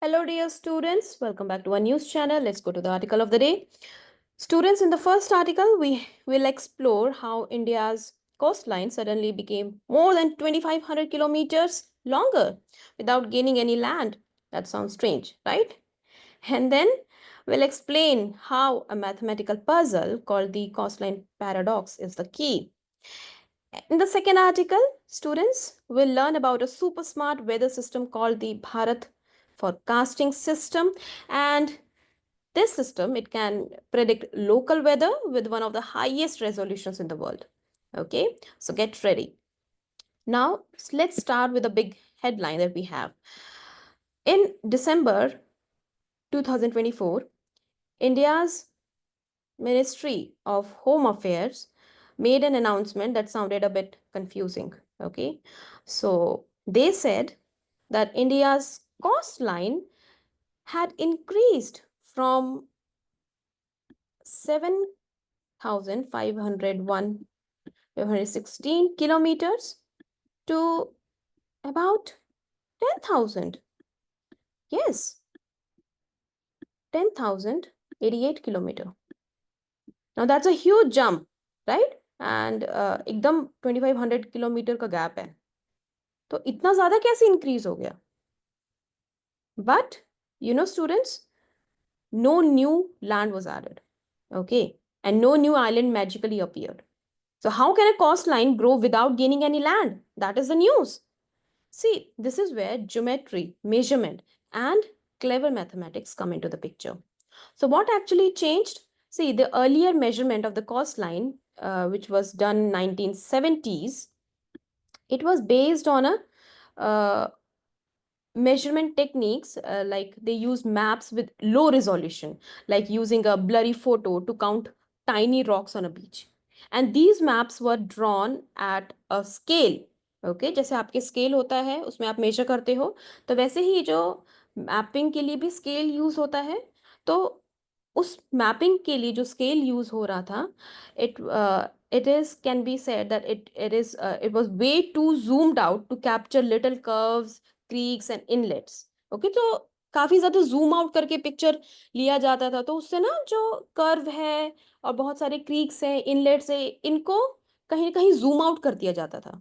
Hello, dear students. Welcome back to our news channel. Let's go to the article of the day. Students, in the first article, we will explore how India's coastline suddenly became more than 2,500 kilometers longer without gaining any land. That sounds strange, right? And then we'll explain how a mathematical puzzle called the coastline paradox is the key. In the second article, students will learn about a super smart weather system called the Bharat forecasting system, and this system, it can predict local weather with one of the highest resolutions in the world. Okay, so get ready. Now let's start with a big headline that we have. In December 2024, India's Ministry of Home Affairs made an announcement that sounded a bit confusing. Okay, so they said that India's coastline had increased from 7,516 kilometers to about 10,000. Yes, 10,088 kilometer. Now that's a huge jump, right? And एकदम 2,500 kilometre का gap है, तो इतना ज़्यादा कैसे increase हो गया? But you know, students, no new land was added, okay, and no new island magically appeared. So how can a coastline grow without gaining any land? That is the news. See, this is where geometry, measurement, and clever mathematics come into the picture. So what actually changed? See, the earlier measurement of the coastline, which was done 1970s, it was based on a measurement techniques, like they use maps with low resolution, like using a blurry photo to count tiny rocks on a beach. And these maps were drawn at a scale. Okay जैसे आपके scale होता है उसमें आप major करते हो, तो वैसे ही जो मैपिंग के लिए भी स्केल यूज होता है, तो उस मैपिंग के लिए जो स्केल यूज हो रहा था, it it is can be said that it was way too zoomed out to capture little curves, creeks and inlets. Okay, तो काफी ज्यादा जूम आउट करके पिक्चर लिया जाता था, तो उससे ना जो कर्व है और बहुत सारे क्रीक्स हैं, इनलेट्स है, इनको कहीं ना कहीं जूम आउट कर दिया जाता था.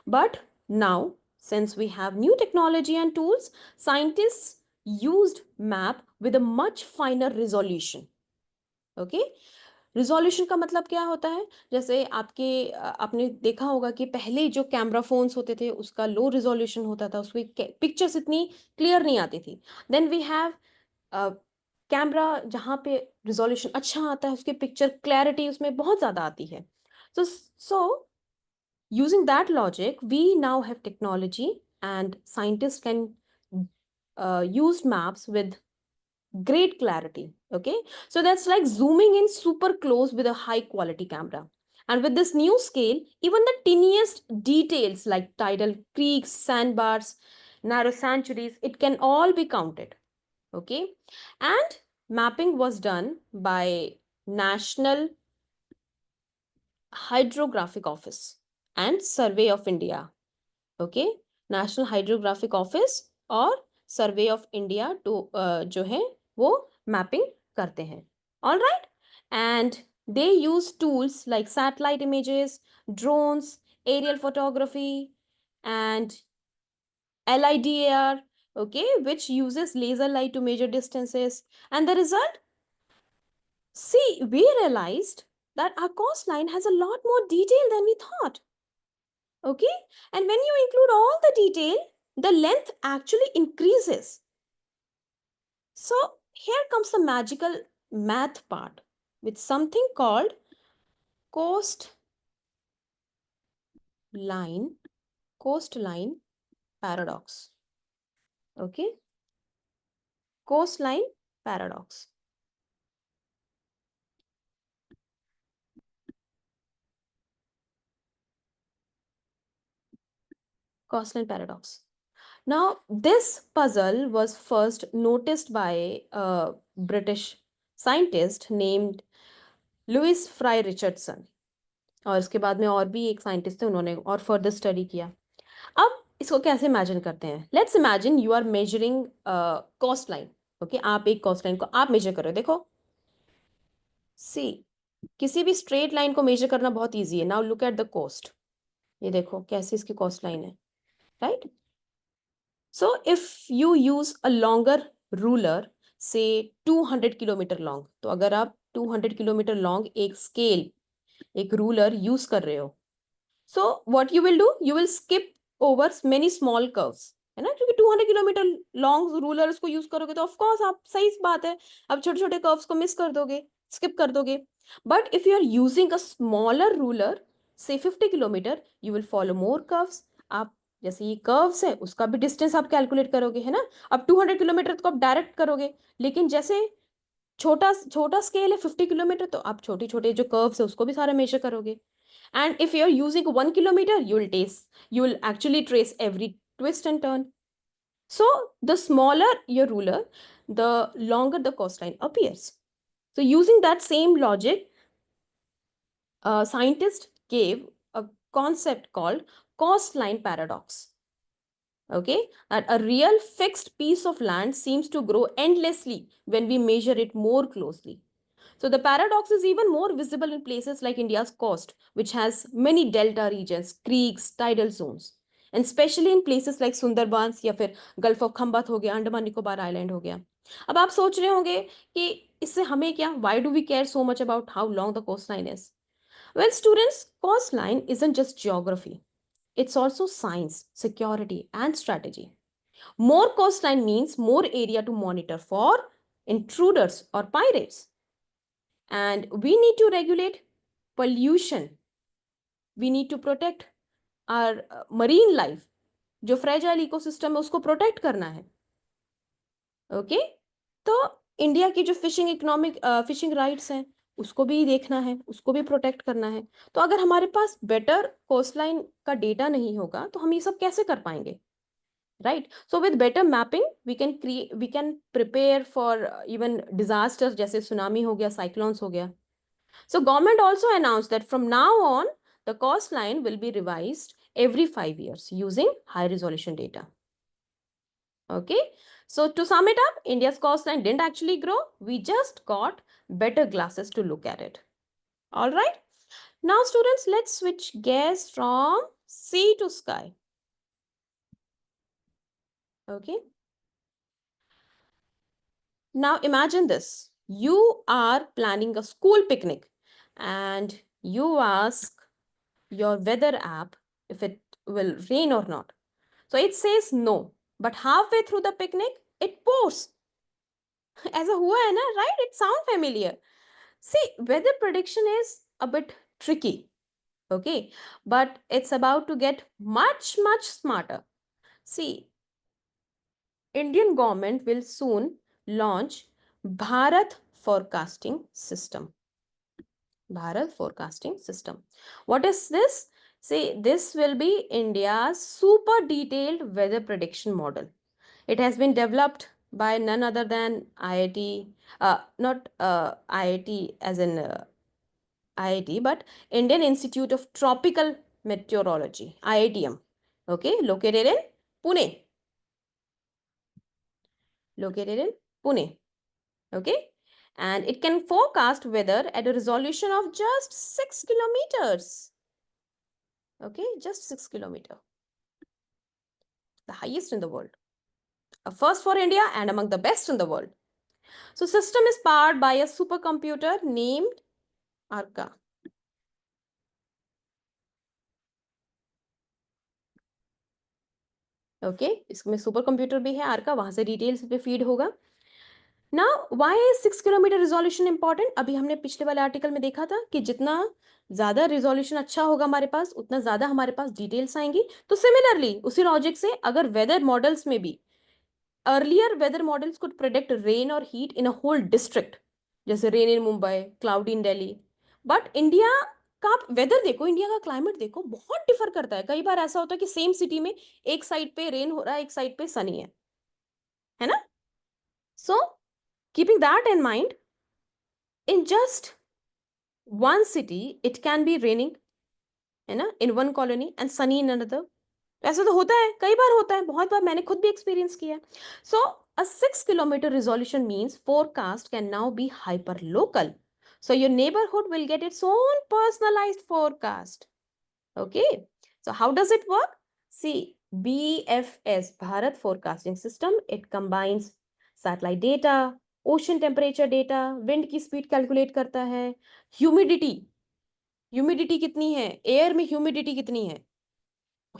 But now, since we have new technology and tools, scientists used map with a much finer resolution. Okay, resolution का मतलब क्या होता है? जैसे आपने देखा होगा कि पहले जो कैमरा फोन्स होते थे उसका लो रिजोल्यूशन होता था, उसकी पिक्चर्स इतनी क्लियर नहीं आती थी. देन वी हैव कैमरा जहाँ पे रिजोल्यूशन अच्छा आता है, उसकी पिक्चर क्लैरिटी उसमें बहुत ज़्यादा आती है. सो using that logic, we now have technology, and scientists can use maps with great clarity. Okay, so that's like zooming in super close with a high quality camera. And with this new scale, even the tiniest details like tidal creeks, sandbars, narrow sanctuaries, it can all be counted. Okay, and mapping was done by National Hydrographic Office and Survey of India. Okay, National Hydrographic Office और Survey of India to जो है वो mapping करते हैं. All right, and they use tools like satellite images, drones, aerial photography, and LIDAR, okay, which uses laser light to measure distances. And the result, see, we realized that our coastline has a lot more detail than we thought. Okay, and when you include all the detail, the length actually increases. So here comes the magical math part with something called coastline paradox. Okay, coastline paradox. Coastline paradox. Now, this puzzle was first noticed by a British scientist named Lewis Fry Richardson, और इसके बाद में और भी एक scientist थे, उन्होंने और फर्दर स्टडी किया. अब इसको कैसे इमेजिन करते हैं? Let's imagine you are measuring coastline. Okay, आप एक कॉस्ट लाइन को आप मेजर करो। देखो, सी, किसी भी स्ट्रेट लाइन को मेजर करना बहुत ईजी है। Now look at the cost. ये देखो कैसी इसकी कॉस्ट लाइन है, right? So if you use a longer ruler, से 200 किलोमीटर लॉन्ग, तो अगर आप 200 किलोमीटर लॉन्ग एक स्केल, एक रूलर यूज कर रहे हो, so what you will do, you will skip over many small curves, है ना? क्योंकि 200 किलोमीटर लॉन्ग रूलर उसको यूज करोगे तो ऑफ कोर्स आप, सही बात है, अब छोटे छोटे कर्व्स को मिस कर दोगे, स्किप कर दोगे। But if you are using a smaller ruler, say 50 kilometre, you will follow more curves. आप जैसे ये कर्व्स है उसका भी डिस्टेंस आप कैलकुलेट करोगे, है ना? अब 200 किलोमीटर तो आप डायरेक्ट करोगे, लेकिन जैसे छोटा छोटा स्केल है 50 किलोमीटर, तो आप छोटे छोटे जो कर्व्स है उसको भी सारा मेजर करोगे। And if you're using 1 kilometer, you'll actually trace every twist and turn. So the smaller your ruler, the longer the coastline appears. So using that same logic, a scientist gave a concept called coastline paradox. Okay, that a real fixed piece of land seems to grow endlessly when we measure it more closely. So the paradox is even more visible in places like India's coast, which has many delta regions, creeks, tidal zones, and especially in places like Sundarbans या फिर gulf of Khambhat हो गया, Andaman Nicobar island हो गया। अब आप सोच रहे होंगे कि इससे हमें क्या, why do we care so much about how long the coastline is? Well, students, coastline isn't just geography. It's also science, security, and strategy. More coastline means more area to monitor for intruders or pirates. And we need to regulate pollution. We need to protect our marine life. जो fragile ecosystem है उसको protect करना है। Okay, तो India की जो fishing economic fishing rights हैं उसको भी देखना है, उसको भी प्रोटेक्ट करना है। तो अगर हमारे पास बेटर कोस्टलाइन का डेटा नहीं होगा तो हम ये सब कैसे कर पाएंगे, right? So with better mapping we can prepare for even disasters, जैसे सुनामी हो गया, साइक्लोन्स हो गया। So government also announced that from now on, the coastline will be revised every 5 years using high resolution data. Okay. So to sum it up, India's coastline didn't actually grow. We just got better glasses to look at it. All right. Now students, let's switch gears from sea to sky. Okay. Now imagine this. You are planning a school picnic and you ask your weather app if it will rain or not. So it says no, but halfway through the picnic, it pours. As a हुआ है ना, right? It sounds familiar. See, weather prediction is a bit tricky, okay? But it's about to get much, much smarter. See, Indian government will soon launch Bharat Forecasting System. Bharat Forecasting System. What is this? See, this will be India's super detailed weather prediction model. It has been developed by none other than IIT, not IIT as in IIT, but Indian Institute of Tropical Meteorology, IITM. Okay, located in Pune. Located in Pune. Okay, and it can forecast weather at a resolution of just 6 kilometers. Okay, just 6 kilometer, the highest in the world. A first for India and among the best in the world. So system is powered by a supercomputer named ARCA. Okay, इसमें super computer भी है आर्का, वहां से details पे feed होगा। Now why is 6 kilometre resolution important? अभी हमने पिछले वाले आर्टिकल में देखा था कि जितना ज्यादा रिजोल्यूशन अच्छा होगा हमारे पास, उतना ज्यादा हमारे पास डिटेल्स आएंगी। तो सिमिलरली उसी लॉजिक से अगर वेदर मॉडल्स में भी, earlier weather models could predict rain और heat in a whole district, जैसे rain in Mumbai, cloudy in Delhi. But India का वेदर देखो, इंडिया का क्लाइमेट देखो, बहुत डिफर करता है। कई बार ऐसा होता है कि सेम सिटी में एक साइड पे रेन हो रहा है, एक साइड पे सनी है ना? So keeping that in mind, in just one city it can be raining, है ना, in one colony and sunny in another. ऐसा तो होता है, कई बार होता है, बहुत बार मैंने खुद भी एक्सपीरियंस किया है. सो a 6 kilometer resolution means forecast can now be hyper local. So your neighborhood will get its own personalized forecast. Okay. So how does it work? See, BFS, Bharat Forecasting System, it combines satellite data, ocean temperature data, wind की speed calculate करता है, humidity, humidity कितनी है, air में humidity कितनी है,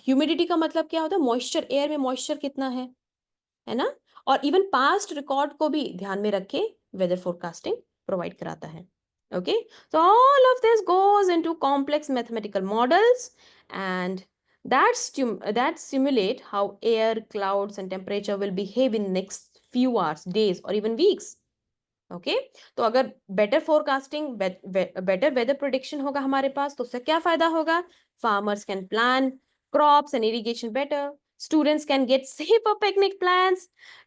humidity का मतलब क्या होता है, मॉइस्चर, एयर में मॉइस्चर कितना है ना, और इवन पास्ट रिकॉर्ड को भी ध्यान में रख के वेदर फोरकास्टिंग प्रोवाइड कराता है. Okay, so all of this goes into complex mathematical models and that simulate how air, clouds and temperature will behave in next few hours, days or even weeks. Okay, तो अगर better forecasting, better weather prediction होगा हमारे पास, तो उससे क्या फायदा होगा, farmers can plan crops and irrigation better, students can get safer picnic plans,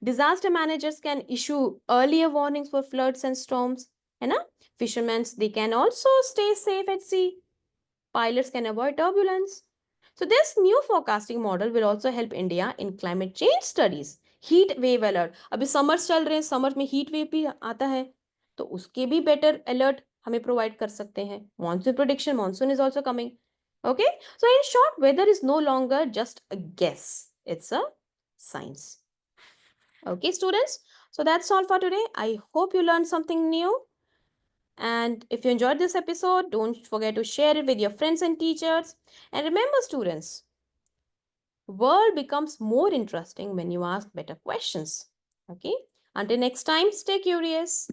disaster managers can issue earlier warnings for floods and storms, है ना, fishermen they can also stay safe at sea, pilots can avoid turbulence. So this new forecasting model will also help India in climate change studies. Heat wave alert, अभी summers चल रहे हैं, summer में heat wave भी आता है, तो उसके भी बेटर अलर्ट हमें प्रोवाइड कर सकते हैं. Monsoon prediction, monsoon is also coming. Okay, so in short weather is no longer just a guess, it's a science. Okay, students, so that's all for today. I hope you learned something new. And if you enjoyed this episode, don't forget to share it with your friends and teachers. And remember, students, world becomes more interesting when you ask better questions. Okay? Until next time, stay curious.